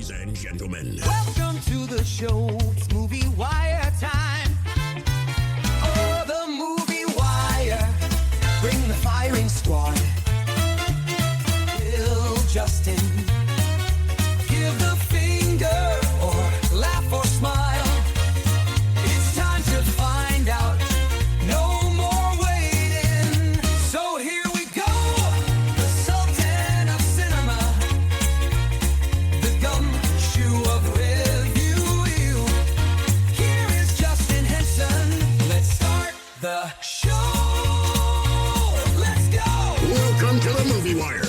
Ladies and gentlemen, welcome to the show. It's Movie Wire time. Oh, the Movie Wire. Bring the firing squad. Bill, Justin. Give the finger or laugh or smile. It's time to find out. No more waiting. So here we go. The Sultan of Cinema. The gumshoe of review. Here is Justin Henson. Let's start the show. Let's go. welcome to the Movie Wire.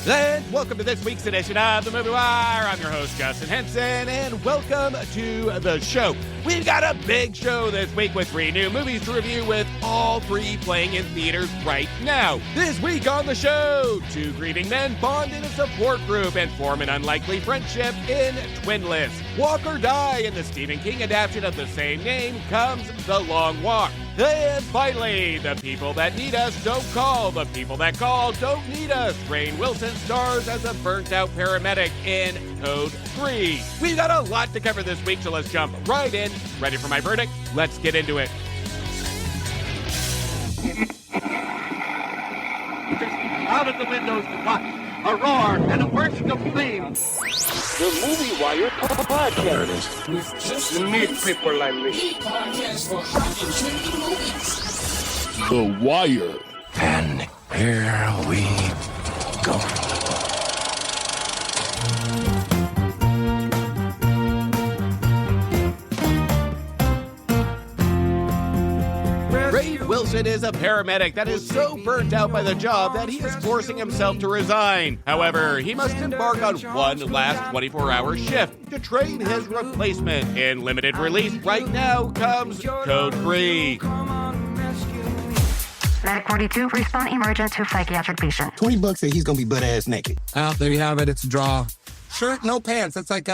And welcome to this week's edition of the Movie Wire. I'm your host, Justin Henson, and welcome to the show. We've got a big show this week with 3 new movies to review, with all 3 playing in theaters right now. This week on the show, 2 grieving men bond in a support group and form an unlikely friendship in Twinless. Walk or Die in the Stephen King adaptation of the same name comes The Long Walk. And finally, the people that need us don't call. The people that call don't need us. Rainn Wilson stars as a burnt-out paramedic in Code 3. We've got a lot to cover this week, so let's jump right in. Ready for my verdict? Let's get into it. Out of the windows to watch a roar and a bursting of flame. The Movie Wire podcast. With just you need people like me. The Wire. And here we go. Rainn Wilson is a paramedic that is so burnt out by the job that he is forcing himself to resign. However, he must embark on one last 24-hour shift to train his replacement. In limited release right now comes Code 3. Medic 42, respond emergent to psychiatric patient. $20 said he's gonna be butt ass naked. Well, there you have it. It's a draw. Shirt, no pants. That's like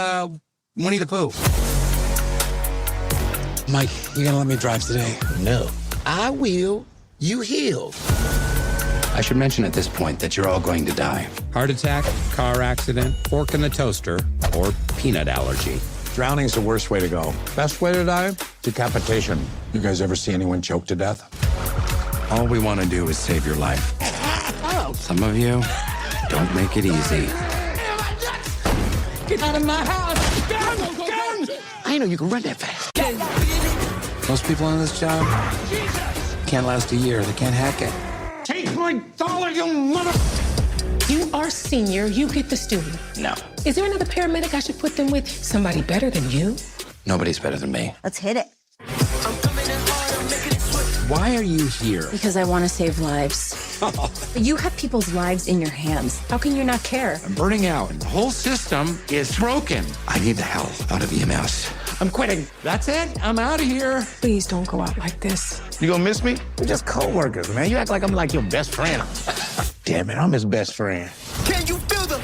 Winnie the Pooh. Mike, you gonna let me drive today? No. I will. You heal. I should mention at this point that you're all going to die. Heart attack, car accident, fork in the toaster, or peanut allergy. Drowning's the worst way to go. Best way to die? Decapitation. You guys ever see anyone choke to death? All we want to do is save your life. Some of you don't make it easy. Get out of my house! Gun! I didn't know you could run that fast. Most people on this job can't last a year. They can't hack it. Take my dollar, you mother... You are senior, you get the student. No. Is there another paramedic I should put them with? Somebody better than you? Nobody's better than me. Let's hit it. Why are you here? Because I want to save lives. You have people's lives in your hands. How can you not care? I'm burning out. The whole system is broken. I need the hell out of EMS. I'm quitting. That's it. I'm out of here. Please don't go out like this. You gonna miss me? We're just co-workers, man. You act like I'm like your best friend. Damn it, I'm his best friend. Can you feel the...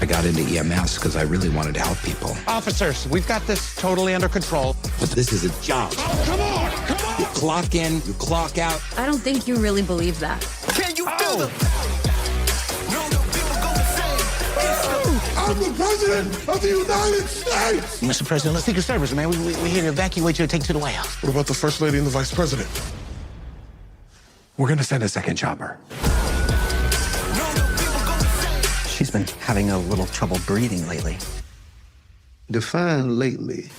I got into EMS because I really wanted to help people. Officers, we've got this totally under control. But this is a job. Oh, come on! Come on! You clock in, you clock out. I don't think you really believe that. Can you feel the... No, no, people go insane. I'm the President of the United States! Mr. President, let's Secret Service, man. We're here to evacuate you and take you to the White House. What about the First Lady and the Vice President? We're going to send a second chopper. She's been having a little trouble breathing lately. Define lately.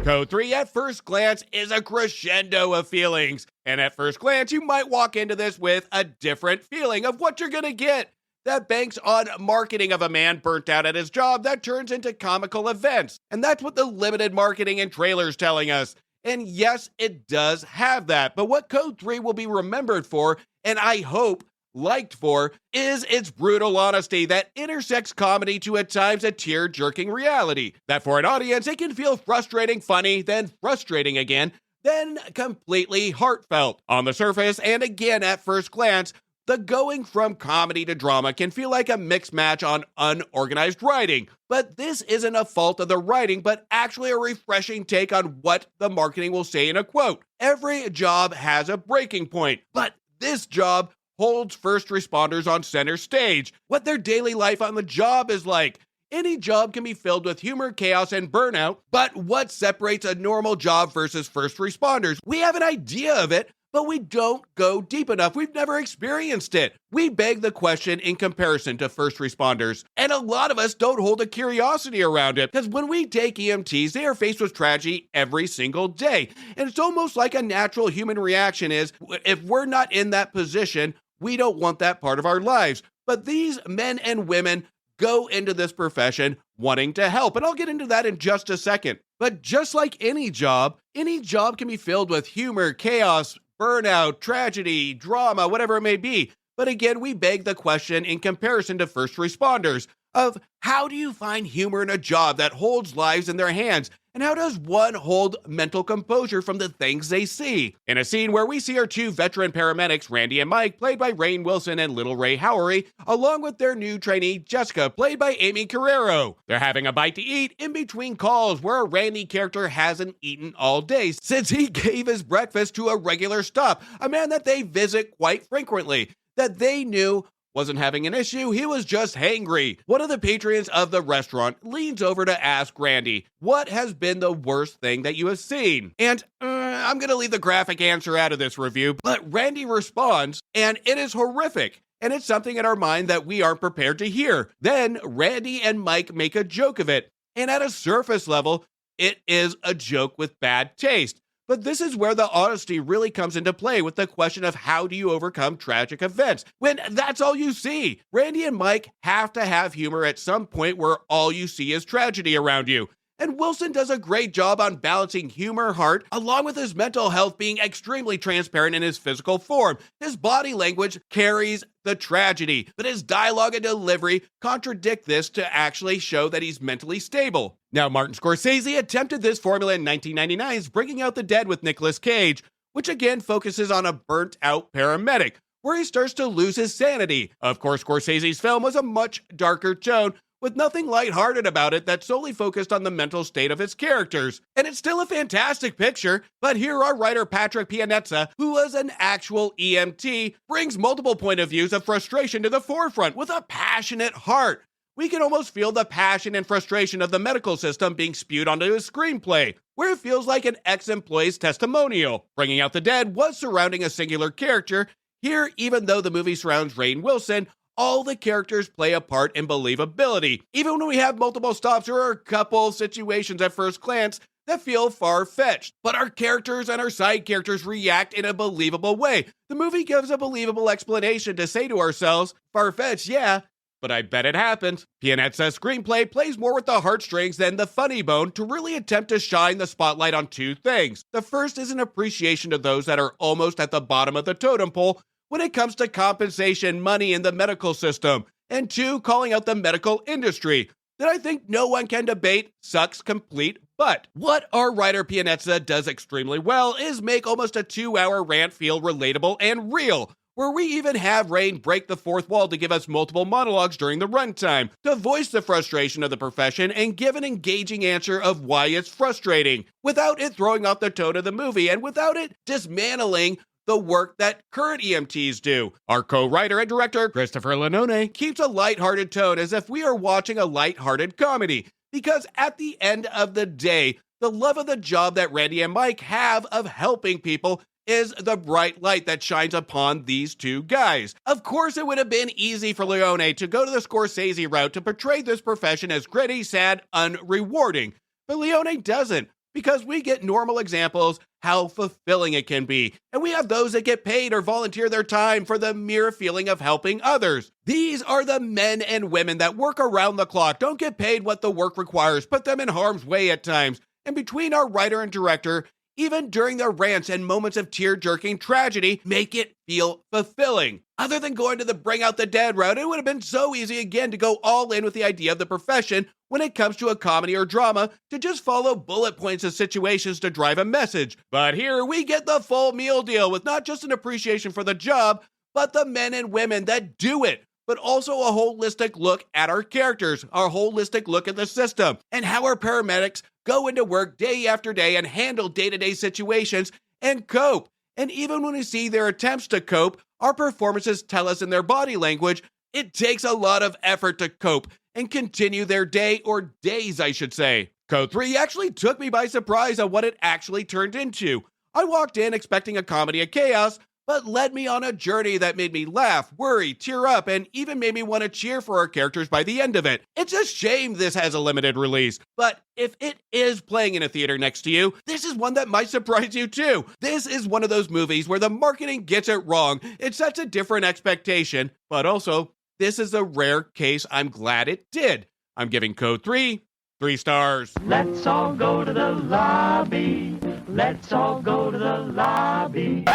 Code 3 at first glance is a crescendo of feelings. And at first glance, you might walk into this with a different feeling of what you're gonna get. That banks on marketing of a man burnt out at his job that turns into comical events. And that's what the limited marketing and trailers telling us. And yes, it does have that. But what Code 3 will be remembered for, and I hope liked for, is its brutal honesty that intersects comedy to at times a tear-jerking reality. That for an audience, it can feel frustrating, funny, then frustrating again, then completely heartfelt. On the surface, and again at first glance, the going from comedy to drama can feel like a mixed match on unorganized writing. But this isn't a fault of the writing, but actually a refreshing take on what the marketing will say in a quote. Every job has a breaking point, but this job holds first responders on center stage, what their daily life on the job is like. Any job can be filled with humor, chaos, and burnout, but what separates a normal job versus first responders? We have an idea of it, but we don't go deep enough. We've never experienced it. We beg the question in comparison to first responders. And a lot of us don't hold a curiosity around it, because when we take EMTs, they are faced with tragedy every single day. And it's almost like a natural human reaction is, if we're not in that position, we don't want that part of our lives. But these men and women go into this profession wanting to help. And I'll get into that in just a second. But just like any job can be filled with humor, chaos, burnout, tragedy, drama, whatever it may be. But again, we beg the question in comparison to first responders of how do you find humor in a job that holds lives in their hands? And how does one hold mental composure from the things they see? In a scene where we see our two veteran paramedics, Randy and Mike, played by Rainn Wilson and Little Ray Howery, along with their new trainee, Jessica, played by Amy Carrero. They're having a bite to eat in between calls where a Randy character hasn't eaten all day since he gave his breakfast to a regular stop, a man that they visit quite frequently, that they knew wasn't having an issue, he was just hangry. One of the patrons of the restaurant leans over to ask Randy, what has been the worst thing that you have seen? And I'm going to leave the graphic answer out of this review, but Randy responds, and it is horrific. And it's something in our mind that we aren't prepared to hear. Then Randy and Mike make a joke of it. And at a surface level, it is a joke with bad taste. But this is where the honesty really comes into play with the question of how do you overcome tragic events when that's all you see. Randy and Mike have to have humor at some point where all you see is tragedy around you. And Wilson does a great job on balancing humor, heart, along with his mental health being extremely transparent in his physical form. His body language carries the tragedy, but his dialogue and delivery contradict this to actually show that he's mentally stable. Now, Martin Scorsese attempted this formula in 1999's Bringing Out the Dead with Nicolas Cage, which again focuses on a burnt-out paramedic, where he starts to lose his sanity. Of course, Scorsese's film was a much darker tone, with nothing lighthearted about it that solely focused on the mental state of his characters. And it's still a fantastic picture, but here our writer Patrick Pianezza, who was an actual EMT, brings multiple point of views of frustration to the forefront with a passionate heart. We can almost feel the passion and frustration of the medical system being spewed onto his screenplay, where it feels like an ex-employee's testimonial. Bringing Out the Dead was surrounding a singular character. Here, even though the movie surrounds Rainn Wilson, all the characters play a part in believability, even when we have multiple stops or a couple situations at first glance that feel far-fetched. But our characters and our side characters react in a believable way. The movie gives a believable explanation to say to ourselves, far-fetched, yeah, but I bet it happened. Pianezza's screenplay plays more with the heartstrings than the funny bone to really attempt to shine the spotlight on two things. The first is an appreciation to those that are almost at the bottom of the totem pole when it comes to compensation money in the medical system, and two, calling out the medical industry that I think no one can debate sucks complete butt. What our writer Pianezza does extremely well is make almost a 2-hour rant feel relatable and real, where we even have Rainn break the fourth wall to give us multiple monologues during the runtime, to voice the frustration of the profession and give an engaging answer of why it's frustrating, without it throwing off the tone of the movie and without it dismantling the work that current EMTs do. Our co-writer and director, Christopher Lanone, keeps a lighthearted tone as if we are watching a lighthearted comedy, because at the end of the day, the love of the job that Randy and Mike have of helping people is the bright light that shines upon these two guys. Of course, it would have been easy for Leone to go to the Scorsese route to portray this profession as gritty, sad, unrewarding, but Leone doesn't, because we get normal examples how fulfilling it can be. And we have those that get paid or volunteer their time for the mere feeling of helping others. These are the men and women that work around the clock, don't get paid what the work requires, put them in harm's way at times. And between our writer and director, even during their rants and moments of tear-jerking tragedy, make it feel fulfilling. Other than going to the Bring Out the Dead route, it would have been so easy again to go all in with the idea of the profession when it comes to a comedy or drama, to just follow bullet points of situations to drive a message. But here we get the full meal deal with not just an appreciation for the job, but the men and women that do it, but also a holistic look at our characters, our holistic look at the system, and how our paramedics go into work day after day and handle day-to-day situations and cope. And even when we see their attempts to cope, our performances tell us in their body language it takes a lot of effort to cope and continue their day, or days, I should say. Code 3 actually took me by surprise on what it actually turned into. I walked in expecting a comedy of chaos, but led me on a journey that made me laugh, worry, tear up, and even made me want to cheer for our characters by the end of it. It's a shame this has a limited release, but if it is playing in a theater next to you, this is one that might surprise you too. This is one of those movies where the marketing gets it wrong. It sets a different expectation, but also, this is a rare case I'm glad it did. I'm giving Code 3 3 stars. Let's all go to the lobby. Let's all go to the lobby.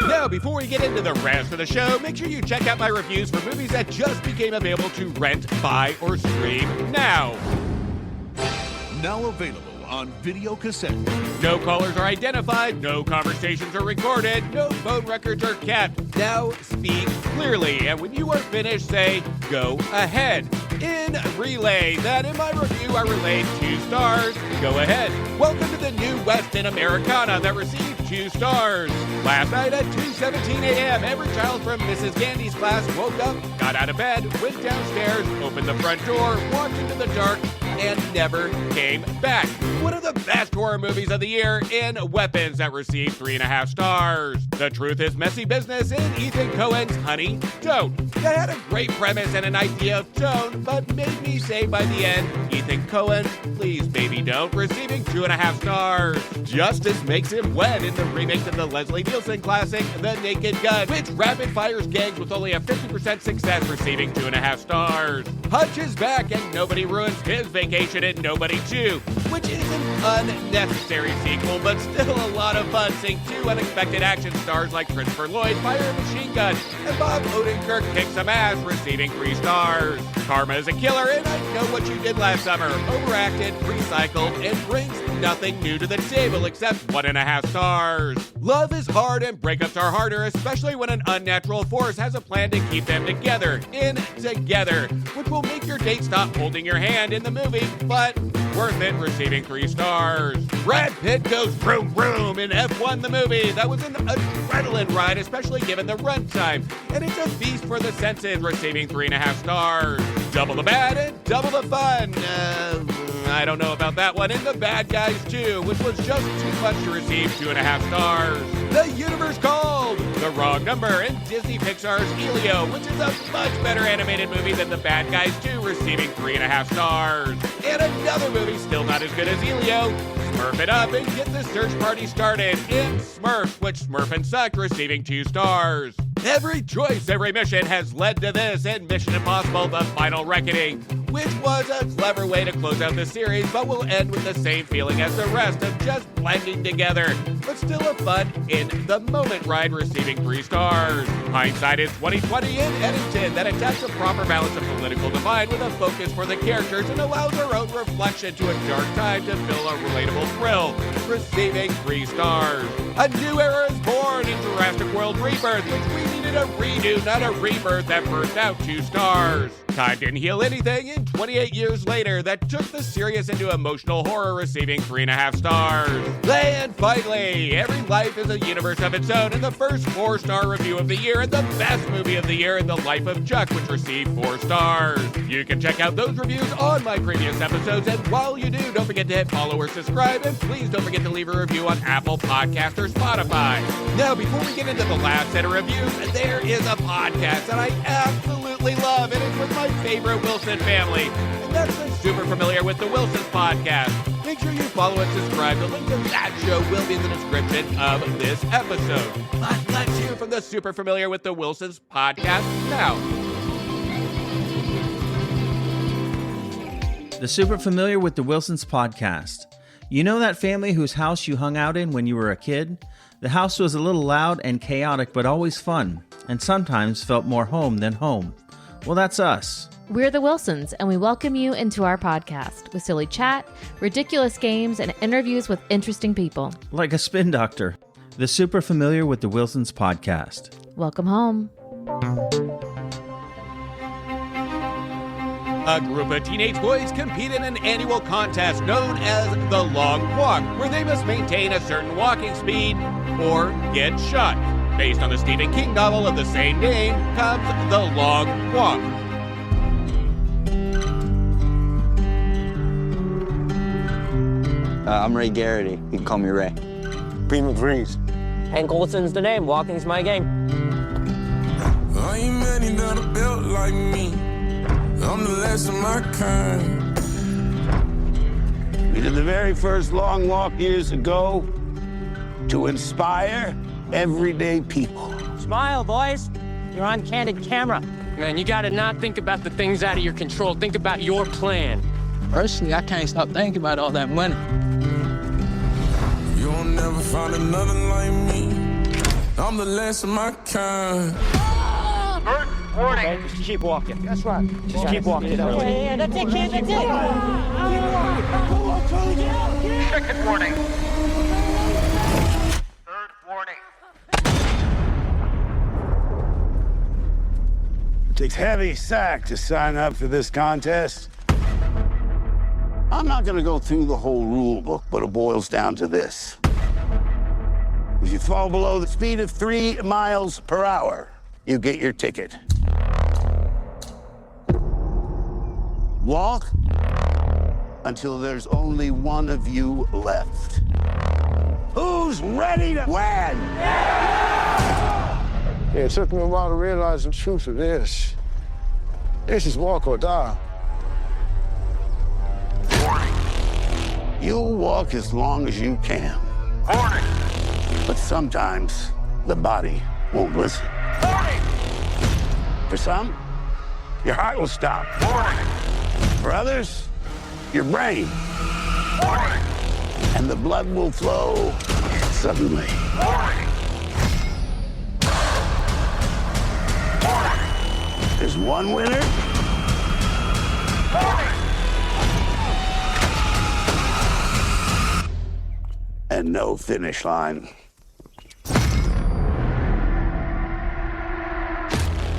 Now, before we get into the rest of the show, make sure you check out my reviews for movies that just became available to rent, buy, or stream now. Now available on video cassette. No callers are identified, no conversations are recorded, no phone records are kept. Now speak clearly, and when you are finished, say, go ahead. In Relay, that in my review I relayed 2 stars. Go ahead. Welcome to the new Westin Americana that received 2 stars. Last night at 2:17 a.m., every child from Mrs. Gandy's class woke up, got out of bed, went downstairs, opened the front door, walked into the dark, and never came back. One of the best horror movies of the year in Weapons that received 3.5 stars. The Truth is Messy Business in Ethan Cohen's Honey, Don't. That had a great premise and an idea of tone, but made me say by the end, Ethan Cohen, please baby don't, receiving 2.5 stars. Justice Makes Him Wed in the remake of the Leslie Nielsen classic, The Naked Gun, which rapid fires gangs with only a 50% success, receiving 2.5 stars. Hutch is back and nobody ruins his vacation in Nobody 2, which is an unnecessary sequel, but still a lot of fun, seeing 2 unexpected action stars like Christopher Lloyd fire a machine gun, and Bob Odenkirk kick some ass, receiving 3 stars. Karma is a killer, and I know what you did last summer. Overacted, recycled, and brings nothing new to the table except 1.5 stars. Love is hard and breakups are harder, especially when an unnatural force has a plan to keep them together, which will make your date stop holding your hand in the movie, but worth it, receiving 3 stars. Brad Pitt goes vroom vroom in F1 the movie. That was an adrenaline ride, especially given the runtime, and it's a feast for the senses, receiving 3.5 stars. Double the bad and double the fun. I don't know about that one. And The Bad Guys 2, which was just too much to receive 2.5 stars. The Universe Called, The Wrong Number, and Disney Pixar's Elio, which is a much better animated movie than The Bad Guys 2, receiving 3.5 stars. And another movie still not as good as Elio, Smurf It Up and Get the Search Party Started in Smurf, which Smurfin' sucked, receiving 2 stars. Every choice, every mission has led to this, and Mission Impossible: The Final Reckoning, which was a clever way to close out the series, but will end with the same feeling as the rest of just blending together, but still a fun, in-the-moment ride, receiving 3 stars. Hindsight is 2020 in Eddington that attacks a proper balance of political divide with a focus for the characters and allows our own reflection to a dark time to fill a relatable thrill, receiving 3 stars. A new era is born in Jurassic World Rebirth, which we needed a redo, not a rebirth, that burst out 2 stars. Time Didn't Heal Anything, and 28 years later, that took the serious into emotional horror, receiving 3.5 stars. And finally, Every Life is a Universe of Its Own, and the first 4-star review of the year, and the best movie of the year in The Life of Chuck, which received 4 stars. You can check out those reviews on my previous episodes, and while you do, don't forget to hit follow or subscribe, and please don't forget to leave a review on Apple Podcasts or Spotify. Now, before we get into the last set of reviews, there is a podcast that I absolutely love, and it's with my favorite Wilson family, and that's the Super Familiar with the Wilsons podcast. Make sure you follow and subscribe. The link to that show will be in the description of this episode. But let's hear from the Super Familiar with the Wilsons podcast now. The Super Familiar with the Wilsons podcast. You know that family whose house you hung out in when you were a kid? The house was a little loud and chaotic, but always fun, and sometimes felt more home than home. Well, that's us. We're the Wilsons, and we welcome you into our podcast with silly chat, ridiculous games, and interviews with interesting people. Like a spin doctor. The Super Familiar with the Wilsons podcast. Welcome home. A group of teenage boys compete in an annual contest known as the Long Walk, where they must maintain a certain walking speed or get shot. Based on the Stephen King novel of the same name comes The Long Walk. I'm Ray Garrity. You can call me Ray. Beam Breeze. Hank Olson's the name. Walking's my game. I ain't many that are built like me. I'm the last of my kind. We did the very first long walk years ago to inspire everyday people. Smile, boys. You're on candid camera. Man, you gotta not think about the things out of your control. Think about your plan. Personally, I can't stop thinking about all that money. You'll never find another like me. I'm the last of my kind. Warning. Okay, just keep walking. That's right. Just keep walking. Yeah, that's it, kid. That's it. Second warning. Third warning. It takes heavy sack to sign up for this contest. I'm not gonna go through the whole rule book, but it boils down to this. If you fall below the speed of 3 miles per hour, you get your ticket. Walk until there's only one of you left. Who's ready to win? Yeah, it took me a while to realize the truth of this. This is walk or die. You'll walk as long as you can. Warning. But sometimes the body won't listen. Warning. For some, your heart will stop. Warning. For others, your brain. Warning. And the blood will flow suddenly. Warning. Warning. There's one winner. Warning. And no finish line.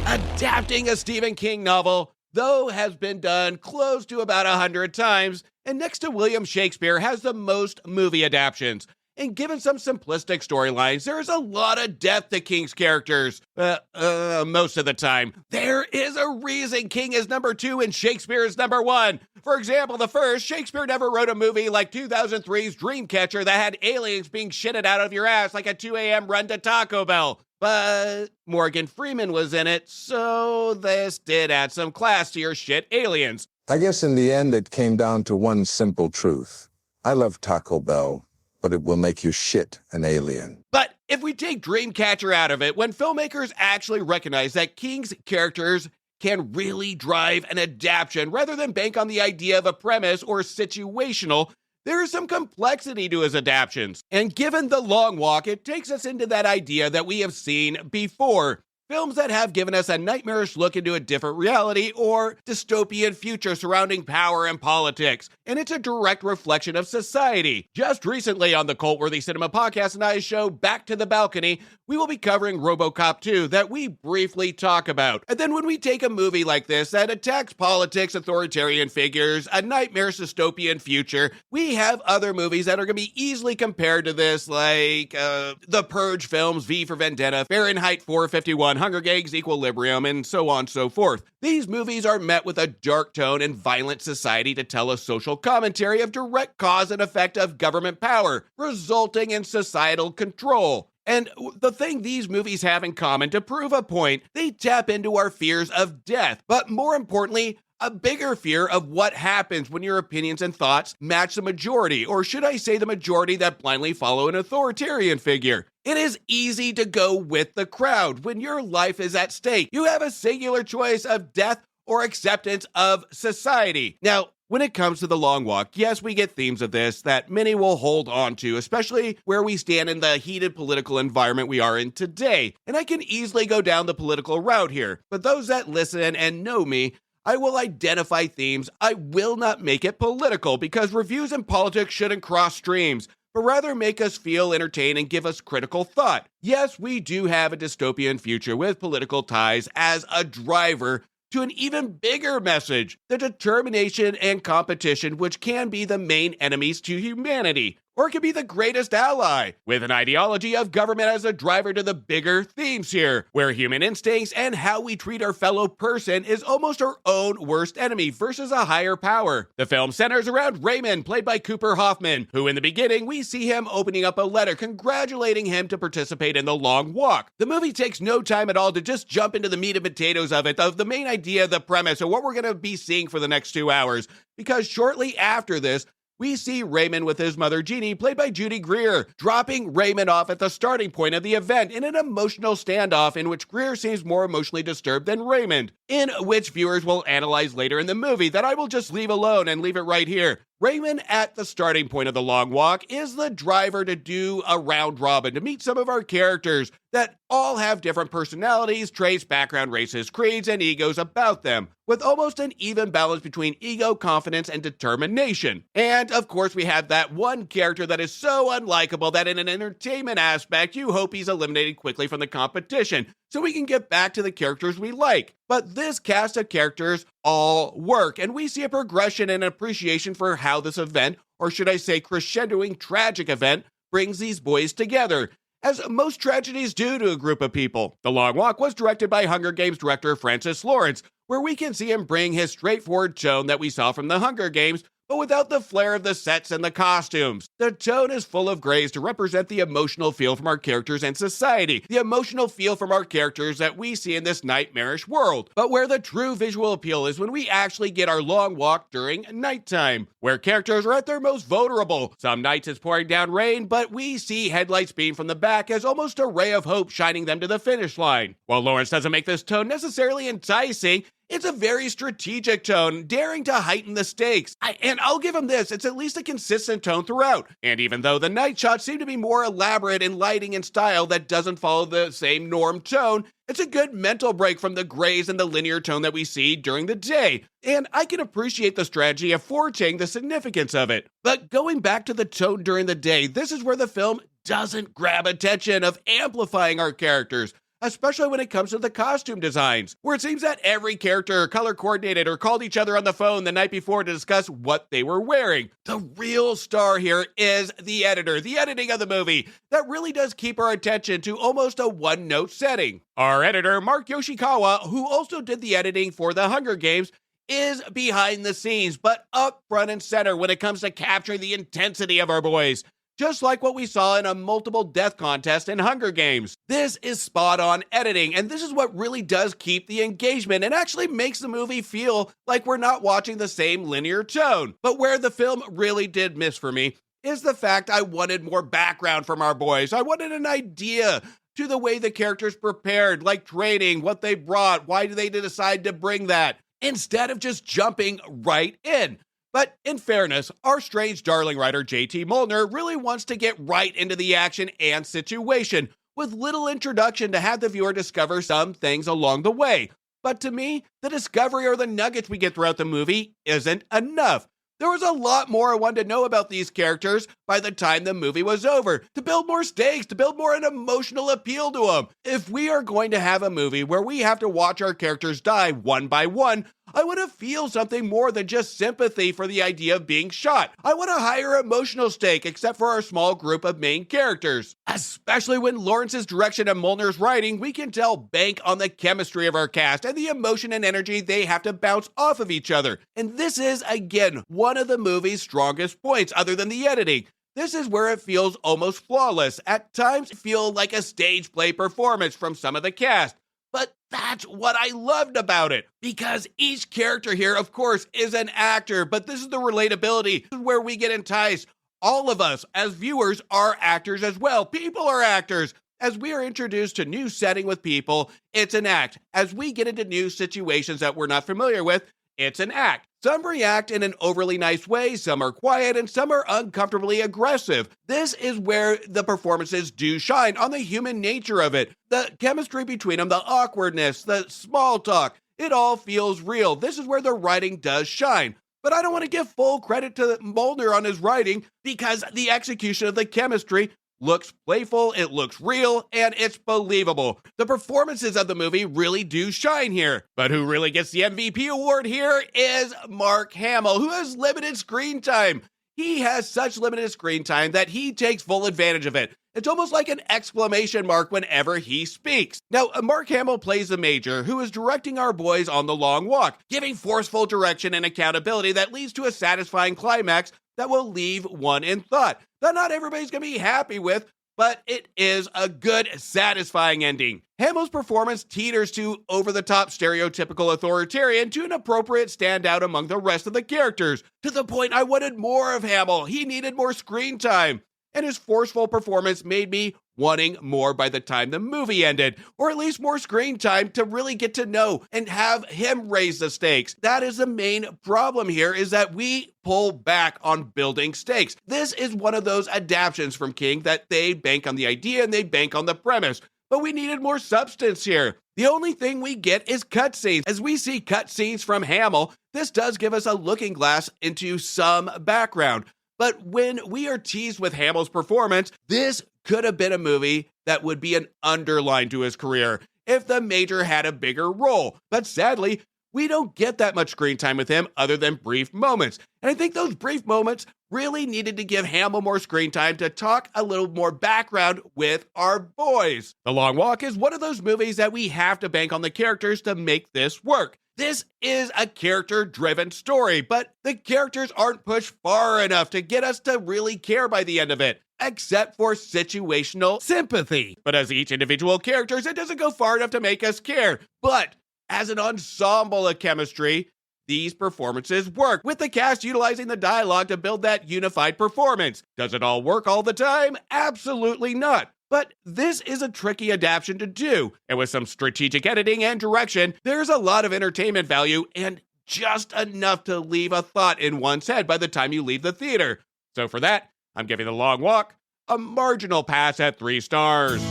Adapting a Stephen King novel, though, has been done close to about 100 times, and next to William Shakespeare has the most movie adaptions. And given some simplistic storylines, there is a lot of depth to King's characters. Most of the time. There is a reason King is number 2 and Shakespeare is number 1. For example, the first, Shakespeare never wrote a movie like 2003's Dreamcatcher that had aliens being shitted out of your ass like a 2 a.m. run to Taco Bell. But Morgan Freeman was in it, so this did add some class to your shit aliens. I guess in the end it came down to one simple truth. I love Taco Bell, but it will make you shit an alien. But if we take Dreamcatcher out of it, when filmmakers actually recognize that King's characters can really drive an adaptation rather than bank on the idea of a premise or situational, there is some complexity to his adaptations. And given The Long Walk, it takes us into that idea that we have seen before. Films that have given us a nightmarish look into a different reality or dystopian future surrounding power and politics. And it's a direct reflection of society. Just recently on the Cult-Worthy Cinema Podcast and I show Back to the Balcony, we will be covering Robocop 2 that we briefly talk about. And then when we take a movie like this that attacks politics, authoritarian figures, a nightmarish dystopian future, we have other movies that are going to be easily compared to this, like the Purge films, V for Vendetta, Fahrenheit 451, Hunger Games, Equilibrium, and so on and so forth. These movies are met with a dark tone and violent society to tell a social commentary of direct cause and effect of government power, resulting in societal control. And the thing these movies have in common, to prove a point, they tap into our fears of death, but more importantly, a bigger fear of what happens when your opinions and thoughts match the majority, or should I say the majority that blindly follow an authoritarian figure. It is easy to go with the crowd when your life is at stake. You have a singular choice of death or acceptance of society. Now, when it comes to The Long Walk, yes, we get themes of this that many will hold on to, especially where we stand in the heated political environment we are in today. And I can easily go down the political route here, but those that listen and know me, I will identify themes. I will not make it political because reviews in politics shouldn't cross streams, but rather make us feel entertained and give us critical thought. Yes, we do have a dystopian future with political ties as a driver, to an even bigger message: the determination and competition which can be the main enemies to humanity, or it could be the greatest ally, with an ideology of government as a driver to the bigger themes here, where human instincts and how we treat our fellow person is almost our own worst enemy versus a higher power. The film centers around Raymond, played by Cooper Hoffman, who in the beginning we see him opening up a letter congratulating him to participate in the long walk. The movie takes no time at all to just jump into the meat and potatoes of it, of the main idea, the premise, and what we're going to be seeing for the next 2 hours, because shortly after this, we see Raymond with his mother Jeannie, played by Judy Greer, dropping Raymond off at the starting point of the event in an emotional standoff in which Greer seems more emotionally disturbed than Raymond, in which viewers will analyze later in the movie that I will just leave alone and leave it right here. Raymond, at the starting point of the long walk, is the driver to do a round robin, to meet some of our characters that all have different personalities, traits, background, races, creeds, and egos about them, with almost an even balance between ego, confidence, and determination. And, of course, we have that one character that is so unlikable that in an entertainment aspect, you hope he's eliminated quickly from the competition, so we can get back to the characters we like. But this cast of characters all work, and we see a progression and appreciation for how this event, or should I say crescendoing tragic event, brings these boys together, as most tragedies do to a group of people. The Long Walk was directed by Hunger Games director Francis Lawrence, where we can see him bring his straightforward tone that we saw from the Hunger Games, but without the flair of the sets and the costumes. The tone is full of grays to represent the emotional feel from our characters and society, the emotional feel from our characters that we see in this nightmarish world. But where the true visual appeal is when we actually get our long walk during nighttime, where characters are at their most vulnerable. Some nights it's pouring down rain, but we see headlights beam from the back as almost a ray of hope shining them to the finish line. While Lawrence doesn't make this tone necessarily enticing, it's a very strategic tone, daring to heighten the stakes. And I'll give him this, it's at least a consistent tone throughout. And even though the night shots seem to be more elaborate in lighting and style that doesn't follow the same norm tone, it's a good mental break from the grays and the linear tone that we see during the day. And I can appreciate the strategy of foretelling the significance of it. But going back to the tone during the day, this is where the film doesn't grab attention of amplifying our characters, especially when it comes to the costume designs, where it seems that every character color coordinated or called each other on the phone the night before to discuss what they were wearing. The real star here is the editor, the editing of the movie, that really does keep our attention to almost a one-note setting. Our editor, Mark Yoshikawa, who also did the editing for The Hunger Games, is behind the scenes, but up front and center when it comes to capturing the intensity of our boys, just like what we saw in a multiple death contest in Hunger Games. This is spot-on editing, and this is what really does keep the engagement and actually makes the movie feel like we're not watching the same linear tone. But where the film really did miss for me is the fact I wanted more background from our boys. I wanted an idea to the way the characters prepared, like training, what they brought, why did they decide to bring that, instead of just jumping right in. But in fairness, our strange darling writer JT Molnar really wants to get right into the action and situation, with little introduction to have the viewer discover some things along the way. But to me, the discovery or the nuggets we get throughout the movie isn't enough. There was a lot more I wanted to know about these characters by the time the movie was over, to build more stakes, to build more an emotional appeal to them. If we are going to have a movie where we have to watch our characters die one by one, I want to feel something more than just sympathy for the idea of being shot. I want a higher emotional stake, except for our small group of main characters. Especially when Lawrence's direction and Molnar's writing, we can tell bank on the chemistry of our cast and the emotion and energy they have to bounce off of each other. And this is, again, one of the movie's strongest points, other than the editing. This is where it feels almost flawless. At times, it feels like a stage play performance from some of the cast. But that's what I loved about it, because each character here, of course, is an actor, but this is the relatability. This is where we get enticed. All of us, as viewers, are actors as well. People are actors. As we are introduced to new setting with people, it's an act. As we get into new situations that we're not familiar with, it's an act. Some react in an overly nice way, some are quiet, and some are uncomfortably aggressive. This is where the performances do shine, on the human nature of it. The chemistry between them, the awkwardness, the small talk, it all feels real. This is where the writing does shine. But I don't want to give full credit to Molnar on his writing, because the execution of the chemistry looks playful, it looks real, and it's believable. The performances of the movie really do shine here. But who really gets the MVP award here is Mark Hamill, who has limited screen time. He has such limited screen time that he takes full advantage of it. It's almost like an exclamation mark whenever he speaks. Now, Mark Hamill plays the Major, who is directing our boys on the long walk, giving forceful direction and accountability that leads to a satisfying climax that will leave one in thought. That not everybody's going to be happy with, but it is a good, satisfying ending. Hamill's performance teeters to over-the-top stereotypical authoritarian to an appropriate standout among the rest of the characters, to the point I wanted more of Hamill. He needed more screen time. And his forceful performance made me wanting more by the time the movie ended, or at least more screen time to really get to know and have him raise the stakes. That is the main problem here, is that we pull back on building stakes. This is one of those adaptions from King that they bank on the idea and they bank on the premise, but we needed more substance here. The only thing we get is cutscenes. As we see cutscenes from Hamill, this does give us a looking glass into some background. But when we are teased with Hamill's performance, this could have been a movie that would be an underline to his career if the Major had a bigger role. But sadly, we don't get that much screen time with him other than brief moments. And I think those brief moments really needed to give Hamill more screen time to talk a little more background with our boys. The Long Walk is one of those movies that we have to bank on the characters to make this work. This is a character-driven story, but the characters aren't pushed far enough to get us to really care by the end of it, except for situational sympathy. But as each individual characters, it doesn't go far enough to make us care. But as an ensemble of chemistry, these performances work, with the cast utilizing the dialogue to build that unified performance. Does it all work all the time? Absolutely not. But this is a tricky adaptation to do, and with some strategic editing and direction, there's a lot of entertainment value and just enough to leave a thought in one's head by the time you leave the theater. So for that, I'm giving The Long Walk a marginal pass at 3 stars.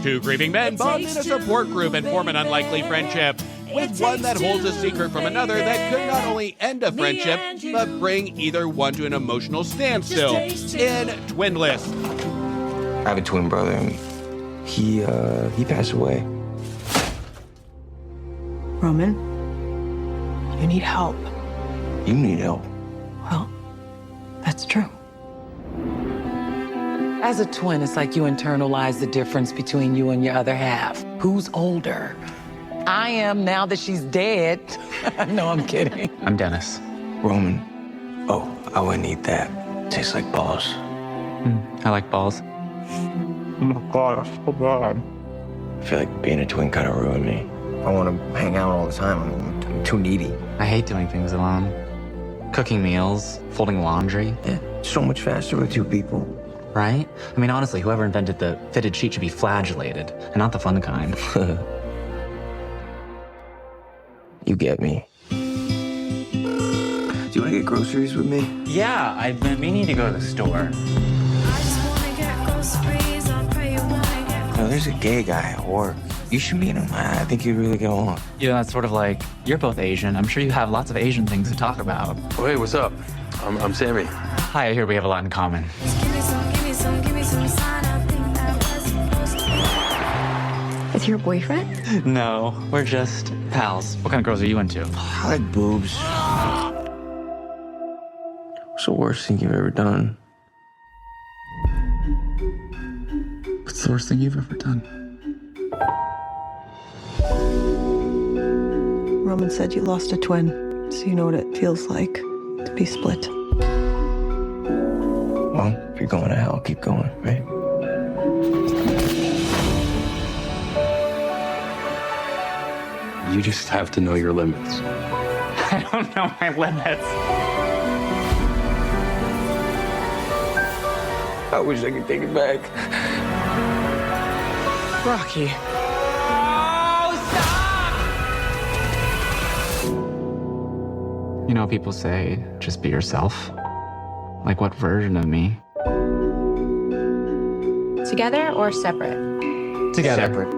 Two grieving men bond in a support group and form an unlikely friendship, with one that holds a secret from another that could not only end a friendship, but bring either one to an emotional standstill in Twinless. I have a twin brother, and he passed away. Roman, you need help. You need help. Well, that's true. As a twin, it's like you internalize the difference between you and your other half. Who's older? I am now that she's dead. No, I'm kidding. I'm Dennis. Roman. Oh, I wouldn't eat that. Tastes like balls. I like balls. Oh my God, that's so bad. I feel like being a twin kind of ruined me. I want to hang out all the time. I'm too needy. I hate doing things alone. Cooking meals, folding laundry. Yeah, so much faster with 2 people. Right? I mean, honestly, whoever invented the fitted sheet should be flagellated, and not the fun kind. You get me. Do you want to get groceries with me? Yeah, I've been meaning to go to the store. Oh, there's a gay guy at work. You should meet him. I think you'd really get along. You know, that's sort of like, you're both Asian. I'm sure you have lots of Asian things to talk about. Oh, hey, what's up? I'm Sammy. Hi, I hear we have a lot in common. Is your boyfriend? No, we're just pals. What kind of girls are you into? I like boobs. What's the worst thing you've ever done? What's the worst thing you've ever done? Roman said you lost a twin, so you know what it feels like to be split. Well, if you're going to hell, keep going, right? You just have to know your limits. I don't know my limits. I wish I could take it back. Rocky. You know, people say, just be yourself. Like, what version of me? Together or separate? Together. Separate.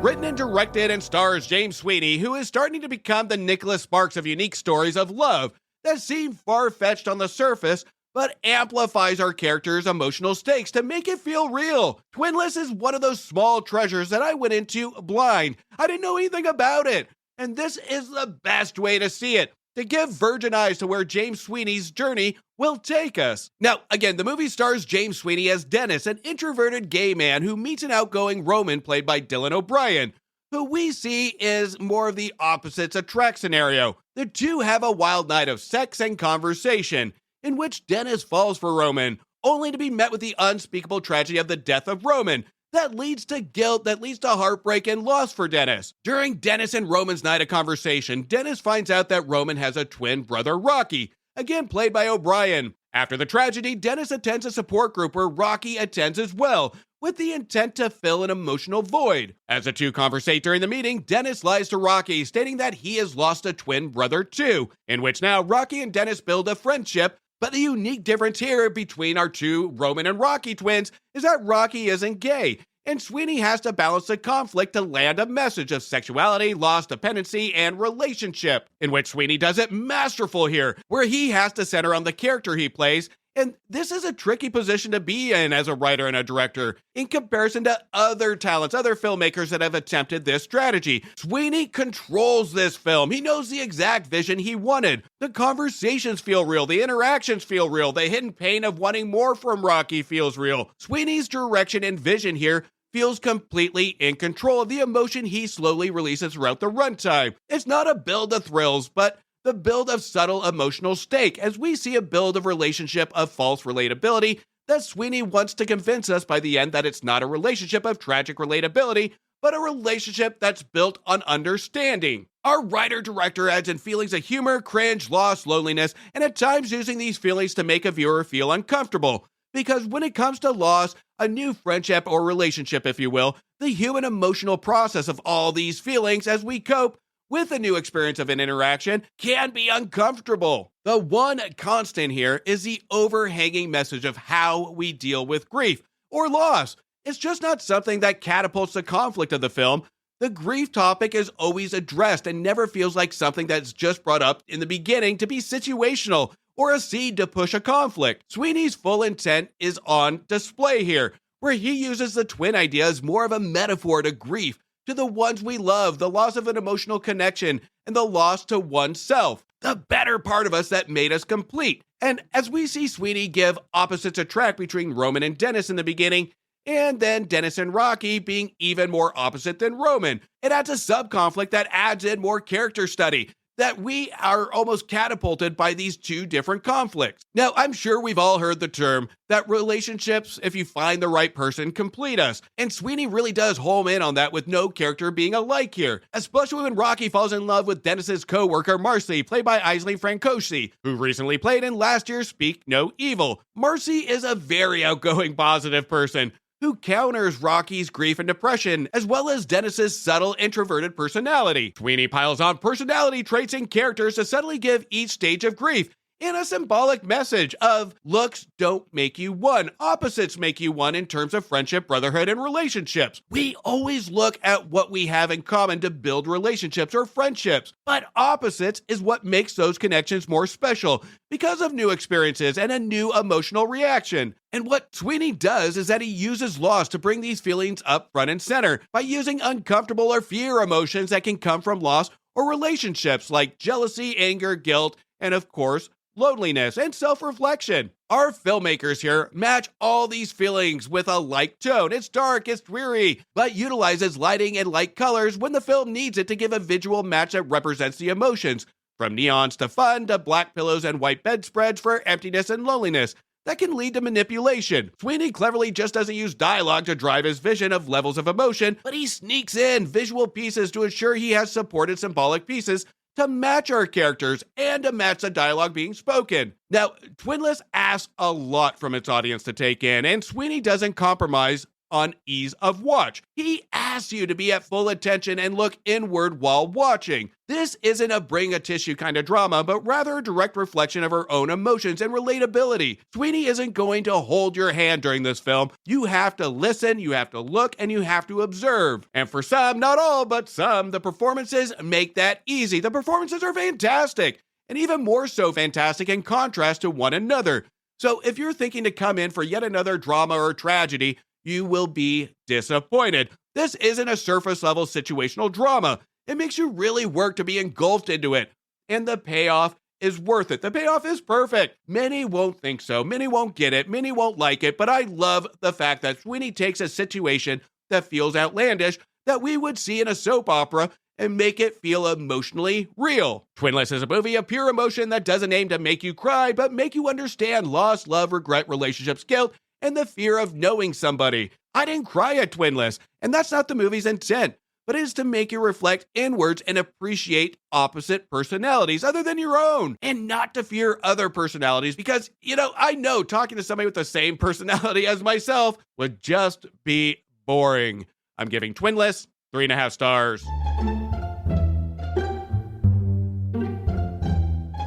Written and directed and stars James Sweeney, who is starting to become the Nicholas Sparks of unique stories of love that seem far-fetched on the surface, but amplifies our characters' emotional stakes to make it feel real. Twinless is one of those small treasures that I went into blind. I didn't know anything about it. And this is the best way to see it, to give virgin eyes to where James Sweeney's journey will take us. Now, again, the movie stars James Sweeney as Dennis, an introverted gay man who meets an outgoing Roman played by Dylan O'Brien, who we see is more of the opposites attract scenario. The two have a wild night of sex and conversation, in which Dennis falls for Roman, only to be met with the unspeakable tragedy of the death of Roman. That leads to guilt, that leads to heartbreak and loss for Dennis. During Dennis and Roman's night of conversation, Dennis finds out that Roman has a twin brother, Rocky, again played by O'Brien. After the tragedy, Dennis attends a support group where Rocky attends as well, with the intent to fill an emotional void. As the two conversate during the meeting, Dennis lies to Rocky, stating that he has lost a twin brother too, in which now Rocky and Dennis build a friendship. But the unique difference here between our two Roman and Rocky twins is that Rocky isn't gay, and Sweeney has to balance the conflict to land a message of sexuality, loss, dependency, and relationship, in which Sweeney does it masterful here, where he has to center on the character he plays. And this is a tricky position to be in as a writer and a director in comparison to other talents, other filmmakers that have attempted this strategy. Sweeney controls this film. He knows the exact vision he wanted. The conversations feel real. The interactions feel real. The hidden pain of wanting more from Rocky feels real. Sweeney's direction and vision here feels completely in control of the emotion he slowly releases throughout the runtime. It's not a build of thrills, but the build of subtle emotional stake, as we see a build of relationship of false relatability that Sweeney wants to convince us by the end that it's not a relationship of tragic relatability, but a relationship that's built on understanding. Our writer-director adds in feelings of humor, cringe, loss, loneliness, and at times using these feelings to make a viewer feel uncomfortable. Because when it comes to loss, a new friendship or relationship, if you will, the human emotional process of all these feelings as we cope with a new experience of an interaction can be uncomfortable. The one constant here is the overhanging message of how we deal with grief or loss. It's just not something that catapults the conflict of the film. The grief topic is always addressed and never feels like something that's just brought up in the beginning to be situational or a seed to push a conflict. Sweeney's full intent is on display here, where he uses the twin idea as more of a metaphor to grief, to the ones we love, the loss of an emotional connection, and the loss to oneself, the better part of us that made us complete. And as we see Sweeney give opposites attract between Roman and Dennis in the beginning, and then Dennis and Rocky being even more opposite than Roman, it adds a sub-conflict that adds in more character study, that we are almost catapulted by these two different conflicts. Now, I'm sure we've all heard the term that relationships, if you find the right person, complete us. And Sweeney really does home in on that with no character being alike here, especially when Rocky falls in love with Dennis's co-worker Marcy, played by Aislinn Francosi, who recently played in last year's Speak No Evil. Marcy is a very outgoing, positive person who counters Rocky's grief and depression, as well as Dennis's subtle introverted personality. Sweeney piles on personality traits and characters to subtly give each stage of grief in a symbolic message of looks don't make you one, opposites make you one in terms of friendship, brotherhood, and relationships. We always look at what we have in common to build relationships or friendships, but opposites is what makes those connections more special because of new experiences and a new emotional reaction. And what Sweeney does is that he uses loss to bring these feelings up front and center by using uncomfortable or fear emotions that can come from loss or relationships like jealousy, anger, guilt, and of course, loneliness and self-reflection. Our filmmakers here match all these feelings with a light tone. It's dark, it's dreary, but utilizes lighting and light colors when the film needs it to give a visual match that represents the emotions, from neons to fun to black pillows and white bedspreads for emptiness and loneliness. That can lead to manipulation. Sweeney cleverly just doesn't use dialogue to drive his vision of levels of emotion, but he sneaks in visual pieces to ensure he has supported symbolic pieces to match our characters and to match the dialogue being spoken. Now, Twinless asks a lot from its audience to take in, and Sweeney doesn't compromise on ease of watch. He asks you to be at full attention and look inward while watching. This isn't a bring a tissue kind of drama, but rather a direct reflection of her own emotions and relatability. Sweeney isn't going to hold your hand during this film. You have to listen, you have to look, and you have to observe. And for some, not all, but some, the performances make that easy. The performances are fantastic, and even more so fantastic in contrast to one another. So if you're thinking to come in for yet another drama or tragedy, you will be disappointed. This isn't a surface level situational drama. It makes you really work to be engulfed into it. And the payoff is worth it. The payoff is perfect. Many won't think so. Many won't get it. Many won't like it. But I love the fact that Sweeney takes a situation that feels outlandish, that we would see in a soap opera, and make it feel emotionally real. Twinless is a movie of pure emotion that doesn't aim to make you cry, but make you understand loss, love, regret, relationships, guilt, and the fear of knowing somebody. I didn't cry at Twinless, and that's not the movie's intent, but it is to make you reflect inwards and appreciate opposite personalities other than your own, and not to fear other personalities, because, I know talking to somebody with the same personality as myself would just be boring. I'm giving Twinless 3.5 stars.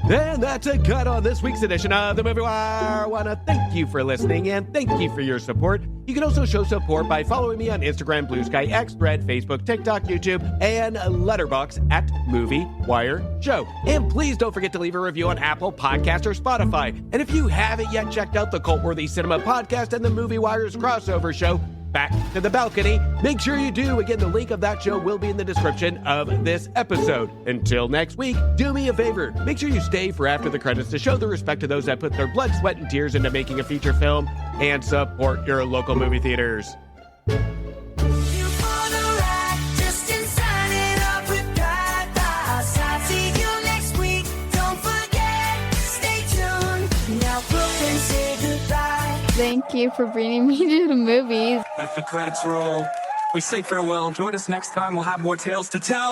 And that's a cut on this week's edition of The Movie Wire. I want to thank you for listening and thank you for your support. You can also show support by following me on Instagram, Blue Sky, X, Thread, Facebook, TikTok, YouTube, and Letterboxd at Movie Wire Show. And please don't forget to leave a review on Apple Podcasts or Spotify. And if you haven't yet checked out the Cult-Worthy Cinema Podcast and the Movie Wire's crossover show, Back to the Balcony, make sure you do. Again, the link of that show will be in the description of this episode. Until next week, do me a favor. Make sure you stay for after the credits to show the respect to those that put their blood, sweat, and tears into making a feature film, and support your local movie theaters. Thank you for bringing me to the movies. Let the credits roll. We say farewell. Join us next time. We'll have more tales to tell.